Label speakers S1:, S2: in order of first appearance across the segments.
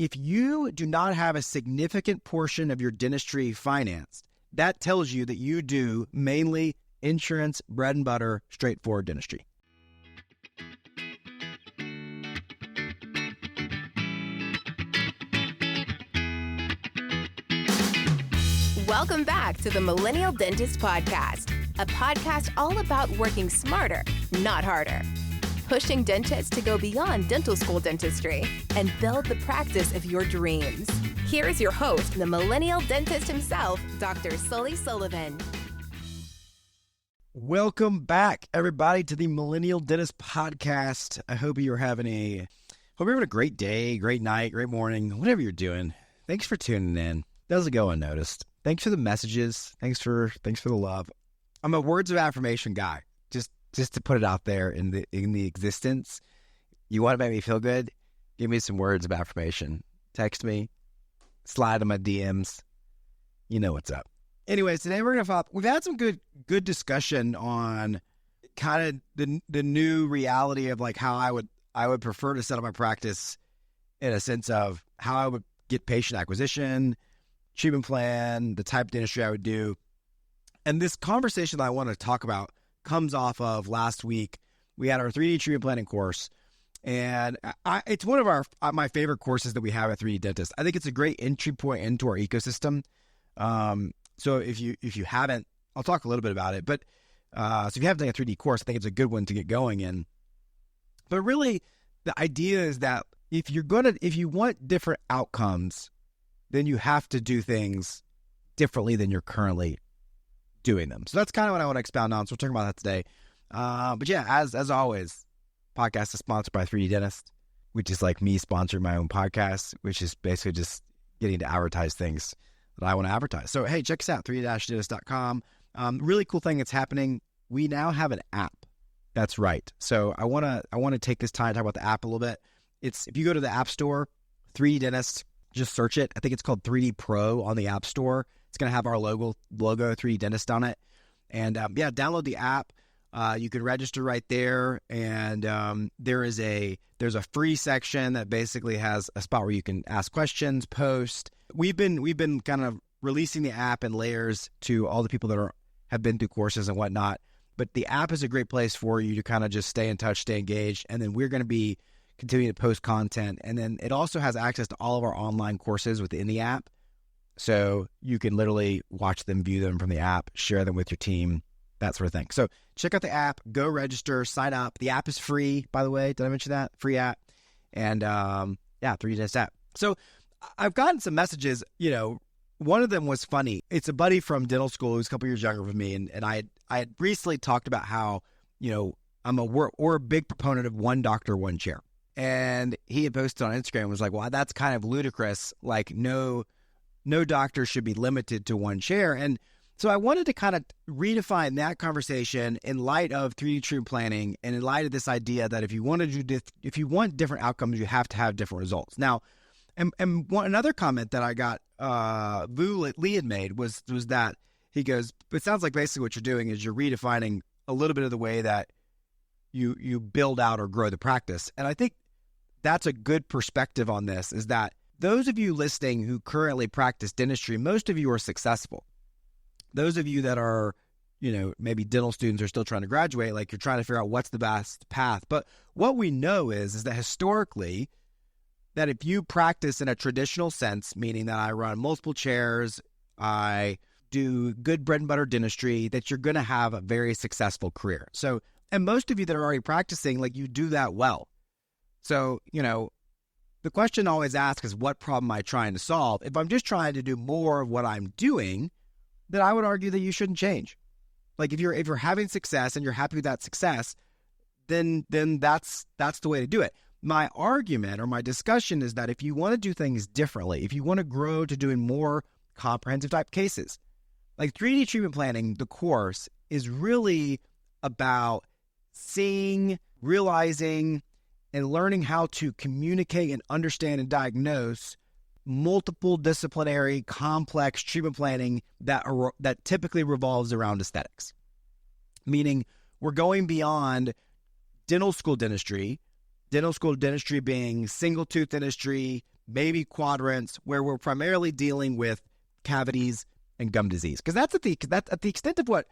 S1: If you do not have a significant portion of your dentistry financed, that tells you that you do mainly insurance, bread and butter, straightforward dentistry.
S2: Welcome back to the Millennial Dentist Podcast, a podcast all about working smarter, not harder. Pushing dentists to go beyond dental school dentistry and build the practice of your dreams. Here is your host, the Millennial Dentist himself, Dr. Sully Sullivan.
S1: Welcome back, everybody, to the Millennial Dentist Podcast. I hope you're having a great day, great night, great morning, whatever you're doing. Thanks for tuning in. Doesn't go unnoticed. Thanks for the messages. Thanks for the love. I'm a words of affirmation guy. Just to put it out there in the existence. You want to make me feel good? Give me some words of affirmation. Text me, slide in my DMs. You know what's up. Anyways, today we're gonna we've had some good discussion on kind of the new reality of like how I would prefer to set up my practice in a sense of how I would get patient acquisition, treatment plan, the type of dentistry I would do. And this conversation that I want to talk about comes off of last week. We had our 3D treatment planning course, and it's one of my favorite courses that we have at 3D Dentist. I think it's a great entry point into our ecosystem. So if you haven't, I'll talk a little bit about it. But so if you haven't taken a 3D course, I think it's a good one to get going in. But really, the idea is that if you want different outcomes, then you have to do things differently than you're currently doing them. So that's kind of what I want to expound on. So we're talking about that today. But yeah, as always, podcast is sponsored by 3D Dentist, which is like me sponsoring my own podcast, which is basically just getting to advertise things that I want to advertise. So hey, check us out, 3D-dentist.com. Really cool thing that's happening. We now have an app. That's right. So I want to take this time to talk about the app a little bit. If you go to the App Store, 3D Dentist, just search it. I think it's called 3D Pro on the App Store. It's going to have our logo 3D Dentist on it. And download the app. You can register right there. And there's a free section that basically has a spot where you can ask questions, post. We've been kind of releasing the app in layers to all the people that have been through courses and whatnot. But the app is a great place for you to kind of just stay in touch, stay engaged. And then we're going to be continuing to post content. And then it also has access to all of our online courses within the app. So you can literally watch them, view them from the app, share them with your team, that sort of thing. So check out the app, go register, sign up. The app is free, by the way. Did I mention that? Free app. And 3D Dentist app. So I've gotten some messages, one of them was funny. It's a buddy from dental school who's a couple years younger than me. And I had recently talked about how, we're a big proponent of one doctor, one chair. And he had posted on Instagram and was like, well, that's kind of ludicrous. Like no doctor should be limited to one chair. And so I wanted to kind of redefine that conversation in light of 3D treatment planning and in light of this idea that if you want different outcomes, you have to have different results. Now, another comment that I got, Lee had made was that he goes, it sounds like basically what you're doing is you're redefining a little bit of the way that you build out or grow the practice. And I think that's a good perspective on this, is that those of you listening who currently practice dentistry, most of you are successful. Those of you that are, maybe dental students are still trying to graduate, like you're trying to figure out what's the best path. But what we know is that historically, that if you practice in a traditional sense, meaning that I run multiple chairs, I do good bread and butter dentistry, that you're going to have a very successful career. So, and most of you that are already practicing, like you do that well. So, the question I always asked is, what problem am I trying to solve? If I'm just trying to do more of what I'm doing, then I would argue that you shouldn't change. Like if you're having success and you're happy with that success, then that's the way to do it. My argument or my discussion is that if you want to do things differently, if you want to grow to doing more comprehensive type cases, like 3D treatment planning, the course is really about seeing, realizing, and learning how to communicate and understand and diagnose multiple disciplinary, complex treatment planning that typically revolves around aesthetics. Meaning we're going beyond dental school dentistry being single tooth dentistry, maybe quadrants, where we're primarily dealing with cavities and gum disease. Because that's at the extent of what,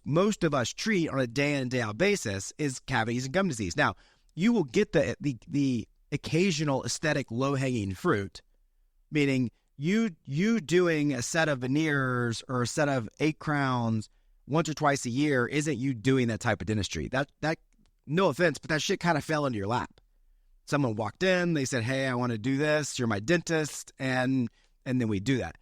S1: most of us treat on a day in and day out basis is cavities and gum disease. Now, you will get the occasional aesthetic low-hanging fruit, meaning you doing a set of veneers or a set of 8 crowns once or twice a year isn't you doing that type of dentistry. That no offense, but that shit kind of fell into your lap. Someone walked in, they said, "Hey, I want to do this. You're my dentist," and then we do that.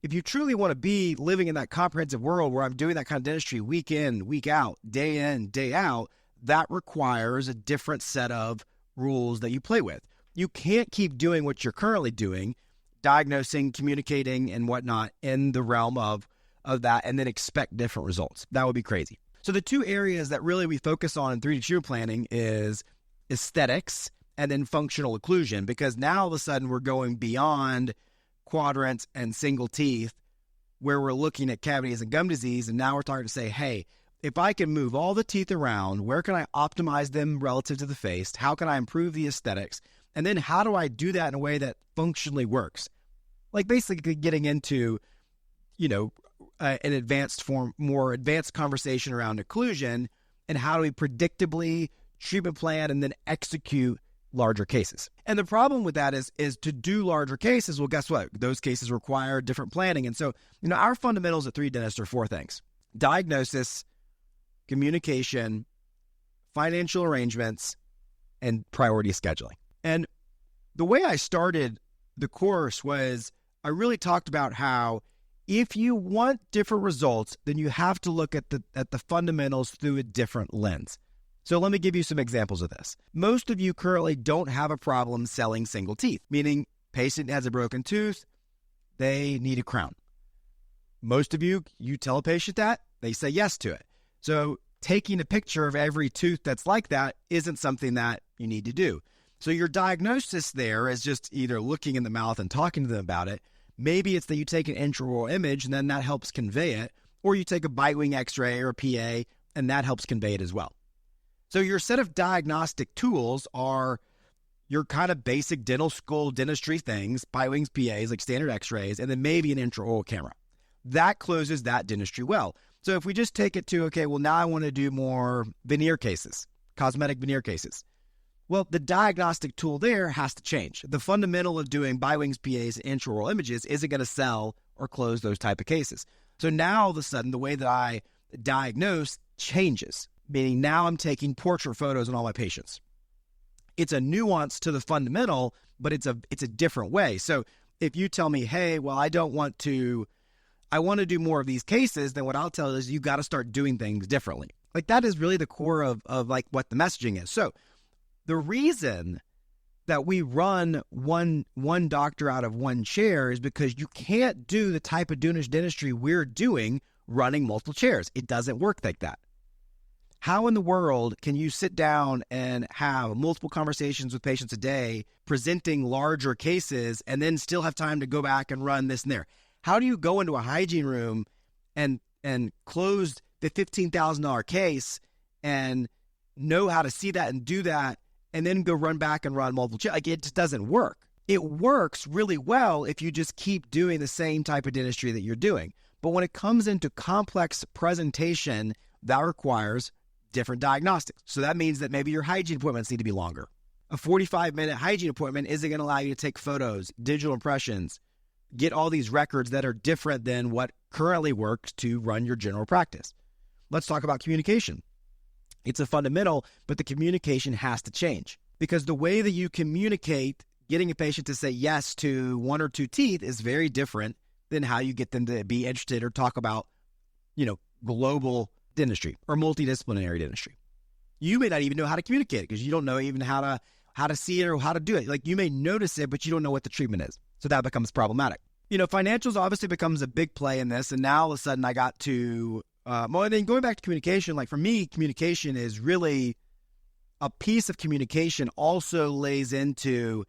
S1: If you truly want to be living in that comprehensive world where I'm doing that kind of dentistry week in, week out, day out, that requires a different set of rules that you play with. You can't keep doing what you're currently doing, diagnosing, communicating, and whatnot in the realm of that, and then expect different results. That would be crazy. So the 2 areas that really we focus on in 3D treatment planning is aesthetics and then functional occlusion, because now all of a sudden we're going beyond quadrants and single teeth where we're looking at cavities and gum disease, and now we're starting to say, hey, if I can move all the teeth around, where can I optimize them relative to the face? How can I improve the aesthetics? And then how do I do that in a way that functionally works? Like basically getting into, an advanced form, more advanced conversation around occlusion and how do we predictably treatment plan and then execute larger cases. And the problem with that is to do larger cases, well, guess what? Those cases require different planning. And so, our fundamentals at 3D Dentist are 4 things: diagnosis, communication, financial arrangements, and priority scheduling. And the way I started the course was I really talked about how if you want different results, then you have to look at the fundamentals through a different lens. So let me give you some examples of this. Most of you currently don't have a problem selling single teeth, meaning patient has a broken tooth, they need a crown. Most of you tell a patient that, they say yes to it. So taking a picture of every tooth that's like that isn't something that you need to do. So your diagnosis there is just either looking in the mouth and talking to them about it. Maybe it's that you take an intraoral image and then that helps convey it, or you take a bite wing x-ray or a PA and that helps convey it as well. So your set of diagnostic tools are your kind of basic dental school dentistry things, bite wings, PAs, like standard x-rays, and then maybe an intraoral camera. That closes that dentistry well. So if we just take it to, okay, well, now I want to do more veneer cases, cosmetic veneer cases. Well, the diagnostic tool there has to change. The fundamental of doing bite wings, PAs, and intraoral images isn't going to sell or close those type of cases. So now all of a sudden, the way that I diagnose changes, meaning now I'm taking portrait photos on all my patients. It's a nuance to the fundamental, but it's a different way. So if you tell me, hey, well, I want to do more of these cases, then what I'll tell you is you got to start doing things differently. Like that is really the core of like what the messaging is. So the reason that we run one doctor out of one chair is because you can't do the type of dentistry we're doing running multiple chairs. It doesn't work like that. How in the world can you sit down and have multiple conversations with patients a day, presenting larger cases, and then still have time to go back and run this and there? How do you go into a hygiene room and close the $15,000 case and know how to see that and do that, and then go run back and run multiple chairs? Like, it just doesn't work. It works really well if you just keep doing the same type of dentistry that you're doing. But when it comes into complex presentation, that requires different diagnostics. So that means that maybe your hygiene appointments need to be longer. A 45-minute hygiene appointment isn't going to allow you to take photos, digital impressions, get all these records that are different than what currently works to run your general practice. Let's talk about communication. It's a fundamental, but the communication has to change, because the way that you communicate getting a patient to say yes to 1 or 2 teeth is very different than how you get them to be interested or talk about, global dentistry or multidisciplinary dentistry. You may not even know how to communicate it because you don't know even how to see it or how to do it. Like, you may notice it, but you don't know what the treatment is. So that becomes problematic. Financials obviously becomes a big play in this. And now all of a sudden I got to, then going back to communication, like for me, communication is really a piece of communication also lays into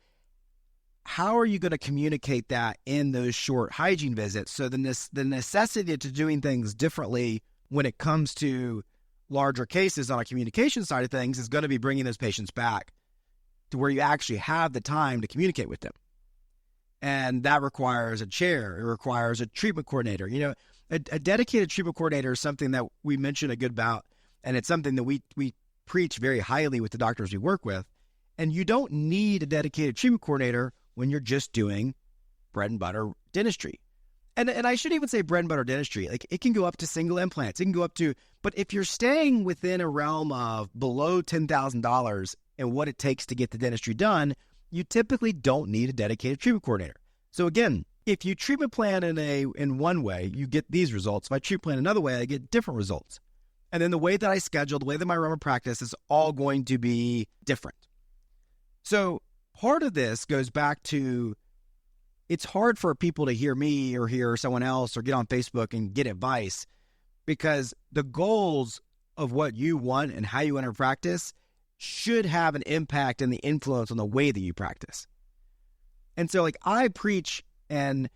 S1: how are you going to communicate that in those short hygiene visits? So the necessity to doing things differently when it comes to larger cases on a communication side of things is going to be bringing those patients back to where you actually have the time to communicate with them. And that requires a chair. It requires a treatment coordinator. A dedicated treatment coordinator is something that we mention a good about, and it's something that we preach very highly with the doctors we work with. And you don't need a dedicated treatment coordinator when you're just doing bread and butter dentistry. And I should even say bread and butter dentistry. Like, it can go up to single implants. It can go up to, but if you're staying within a realm of below $10,000 and what it takes to get the dentistry done, you typically don't need a dedicated treatment coordinator. So again, if you treatment plan in one way, you get these results. If I treatment plan another way, I get different results. And then the way that I schedule, the way that I run my practice is all going to be different. So part of this goes back to, it's hard for people to hear me or hear someone else or get on Facebook and get advice, because the goals of what you want and how you want to practice should have an impact and the influence on the way that you practice. And so, like, I preach, and,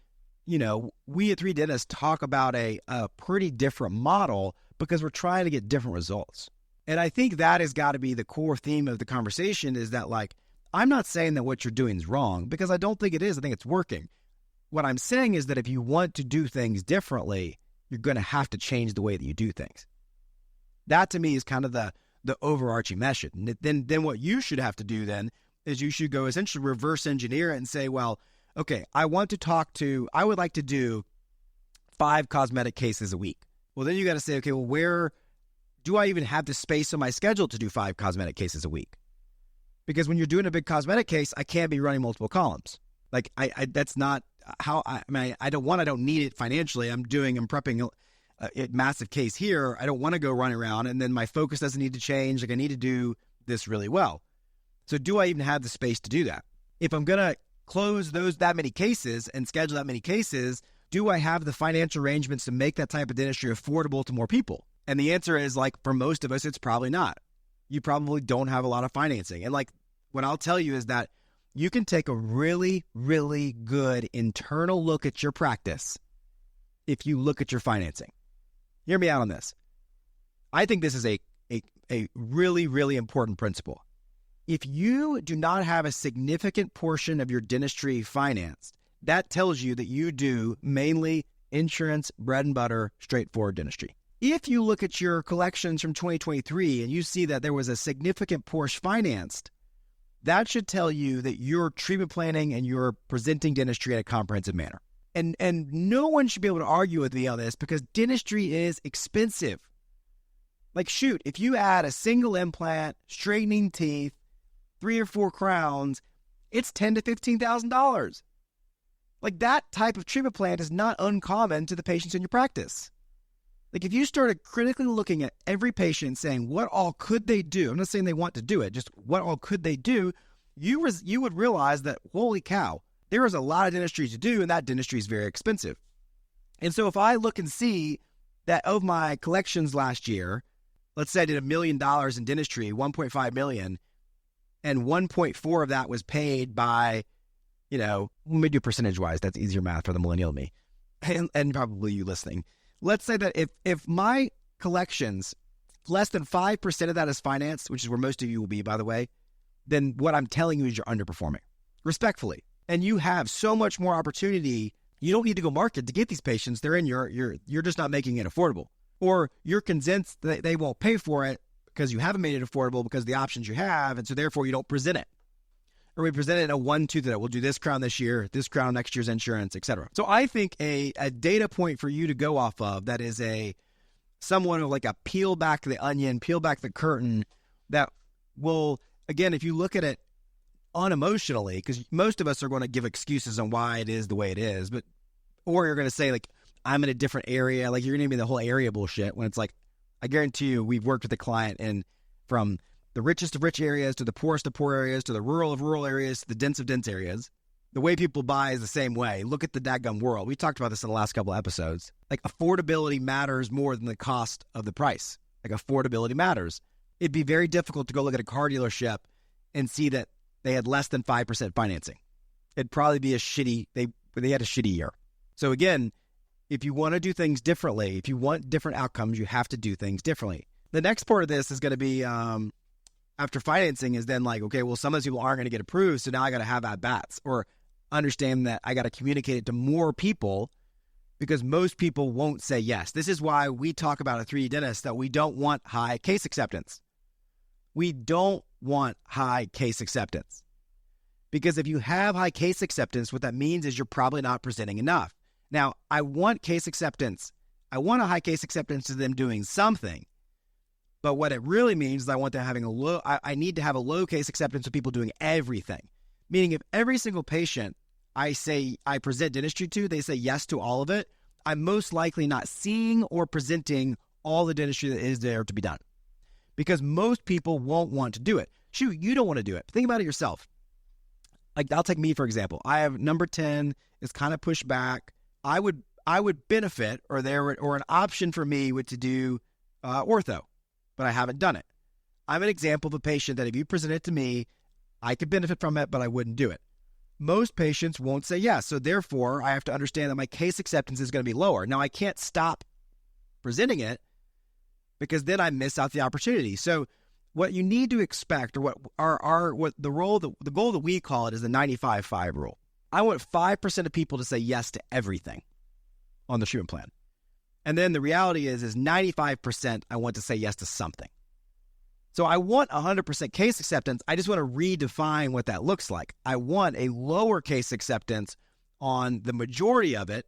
S1: we at 3 Dentists talk about a pretty different model because we're trying to get different results. And I think that has got to be the core theme of the conversation, is that, like, I'm not saying that what you're doing is wrong, because I don't think it is. I think it's working. What I'm saying is that if you want to do things differently, you're going to have to change the way that you do things. That, to me, is kind of the overarching message. And then what you should have to do then is you should go essentially reverse engineer it and say, well, okay, I would like to do 5 cosmetic cases a week. Well, then you got to say, okay, well, where do I even have the space on my schedule to do 5 cosmetic cases a week? Because when you're doing a big cosmetic case, I can't be running multiple columns. Like, that's not how I don't need it financially. I'm prepping a massive case here. I don't want to go running around, and then my focus doesn't need to change. Like, I need to do this really well. So do I even have the space to do that? If I'm going to close that many cases and schedule that many cases, do I have the financial arrangements to make that type of dentistry affordable to more people? And the answer is, like, for most of us, it's probably not. You probably don't have a lot of financing. And, like, what I'll tell you is that you can take a really, really good internal look at your practice if you look at your financing. Hear me out on this. I think this is a really, really important principle. If you do not have a significant portion of your dentistry financed, that tells you that you do mainly insurance, bread and butter, straightforward dentistry. If you look at your collections from 2023 and you see that there was a significant portion financed, that should tell you that you're treatment planning and you're presenting dentistry in a comprehensive manner. And no one should be able to argue with me on this, because dentistry is expensive. Like, shoot, if you add a single implant, straightening teeth, 3 or 4 crowns, it's $10,000 to $15,000. Like, that type of treatment plan is not uncommon to the patients in your practice. Like, if you started critically looking at every patient and saying, what all could they do? I'm not saying they want to do it, just what all could they do? You would realize that, holy cow, there is a lot of dentistry to do, and that dentistry is very expensive. And so if I look and see that of my collections last year, let's say I did $1 million in dentistry, 1.5 million, and 1.4 of that was paid by, let me do percentage-wise. That's easier math for the millennial me, and probably you listening. Let's say that if my collections, less than 5% of that is financed, which is where most of you will be, by the way, then what I'm telling you is you're underperforming, respectfully. And you have so much more opportunity. You don't need to go market to get these patients. They're in you're just not making it affordable. Or you're convinced that they won't pay for it because you haven't made it affordable because of the options you have, and so therefore you don't present it. Or we present it in a 1-2 that we'll do this crown this year, this crown next year's insurance, etc. So I think a data point for you to go off of that is somewhat of like a peel back the onion, peel back the curtain, that will, again, if you look at it unemotionally, because most of us are going to give excuses on why it is the way it is, or you're going to say, like, I'm in a different area, like you're going to be the whole area bullshit, when it's like, I guarantee you we've worked with a client and from the richest of rich areas to the poorest of poor areas to the rural of rural areas to the dense of dense areas. The way people buy is the same way. Look at the dadgum world. We talked about this in the last couple of episodes. Like, affordability matters more than the cost of the price. Like, affordability matters. It'd be very difficult to go look at a car dealership and see that they had less than 5% financing. It'd probably be they had a shitty year. So again, if you want to do things differently, if you want different outcomes, you have to do things differently. The next part of this is going to be, after financing, is then like, okay, well, some of those people aren't going to get approved, so now I got to have at-bats. Or understand that I got to communicate it to more people because most people won't say yes. This is why we talk about a 3D dentist that we don't want high case acceptance. We don't want high case acceptance because if you have high case acceptance, what that means is you're probably not presenting enough. Now, I want case acceptance. I want a high case acceptance to them doing something. But what it really means is I want them having I need to have a low case acceptance of people doing everything. Meaning if every single patient I present dentistry to, they say yes to all of it, I'm most likely not seeing or presenting all the dentistry that is there to be done. Because most people won't want to do it. Shoot, you don't want to do it. Think about it yourself. Like, I'll take me, for example. I have number 10 is kind of pushed back. I would benefit, or an option for me would to do ortho, but I haven't done it. I'm an example of a patient that if you present it to me, I could benefit from it, but I wouldn't do it. Most patients won't say yes, so therefore I have to understand that my case acceptance is going to be lower. Now, I can't stop presenting it because then I miss out the opportunity. So what you need to expect, or the goal that we call it is the 95-5 rule. I want 5% of people to say yes to everything on the treatment plan. And then the reality is 95% I want to say yes to something. So I want 100% case acceptance. I just want to redefine what that looks like. I want a lower case acceptance on the majority of it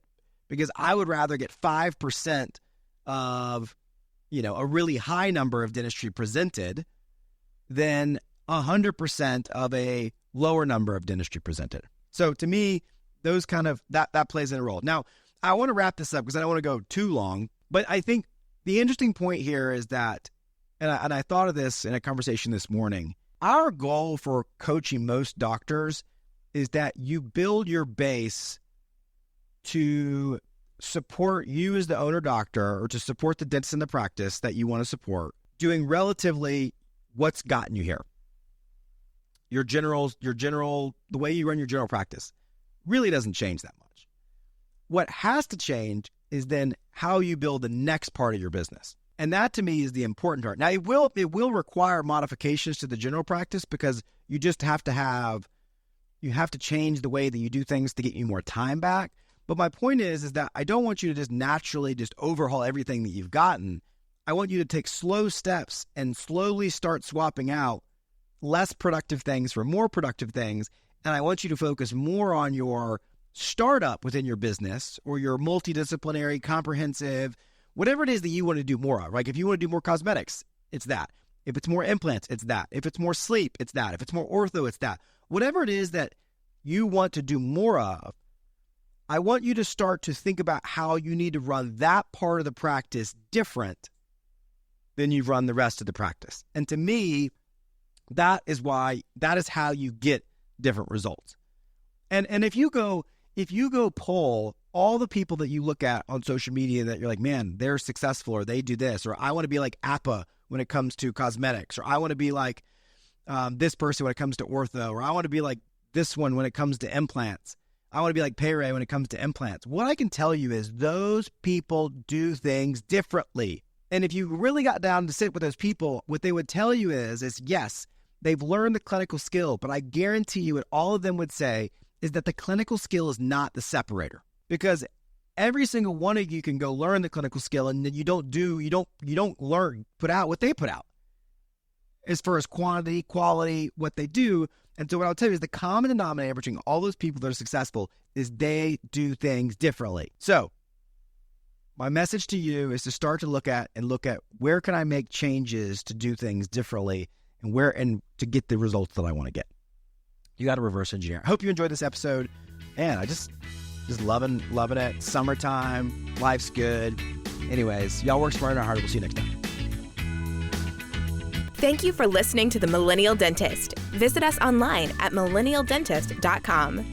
S1: because I would rather get 5% of, a really high number of dentistry presented than 100% of a lower number of dentistry presented. So to me, those kind of, that plays in a role. Now, I want to wrap this up because I don't want to go too long, but I think the interesting point here is that, and I thought of this in a conversation this morning, our goal for coaching most doctors is that you build your base to support you as the owner doctor or to support the dentist in the practice that you want to support, doing relatively what's gotten you here. Your general, the way you run your general practice really doesn't change that much. What has to change is then how you build the next part of your business. And that to me is the important part. Now, it will require modifications to the general practice because you just have to change the way that you do things to get you more time back. But my point is that I don't want you to just naturally just overhaul everything that you've gotten. I want you to take slow steps and slowly start swapping out less productive things for more productive things. And I want you to focus more on your startup within your business or your multidisciplinary, comprehensive, whatever it is that you want to do more of. Like if you want to do more cosmetics, it's that. If it's more implants, it's that. If it's more sleep, it's that. If it's more ortho, it's that. Whatever it is that you want to do more of, I want you to start to think about how you need to run that part of the practice different than you've run the rest of the practice. And to me, that is how you get different results. And if you go poll all the people that you look at on social media that you're like, man, they're successful, or they do this, or I want to be like Appa when it comes to cosmetics, or I want to be like this person when it comes to ortho, or I want to be like this one when it comes to implants. I want to be like Payray when it comes to implants. What I can tell you is those people do things differently. And if you really got down to sit with those people, what they would tell you is yes, they've learned the clinical skill, but I guarantee you what all of them would say is that the clinical skill is not the separator. Because every single one of you can go learn the clinical skill, and then you don't put out what they put out as far as quantity, quality, what they do. And so what I'll tell you is the common denominator between all those people that are successful is they do things differently. So my message to you is to start to look at where can I make changes to do things differently and to get the results that I want to get. You got to reverse engineer. I hope you enjoyed this episode. Man, I just loving it. Summertime, life's good. Anyways, y'all work smarter, not harder. We'll see you next time.
S2: Thank you for listening to The Millennial Dentist. Visit us online at millennialdentist.com.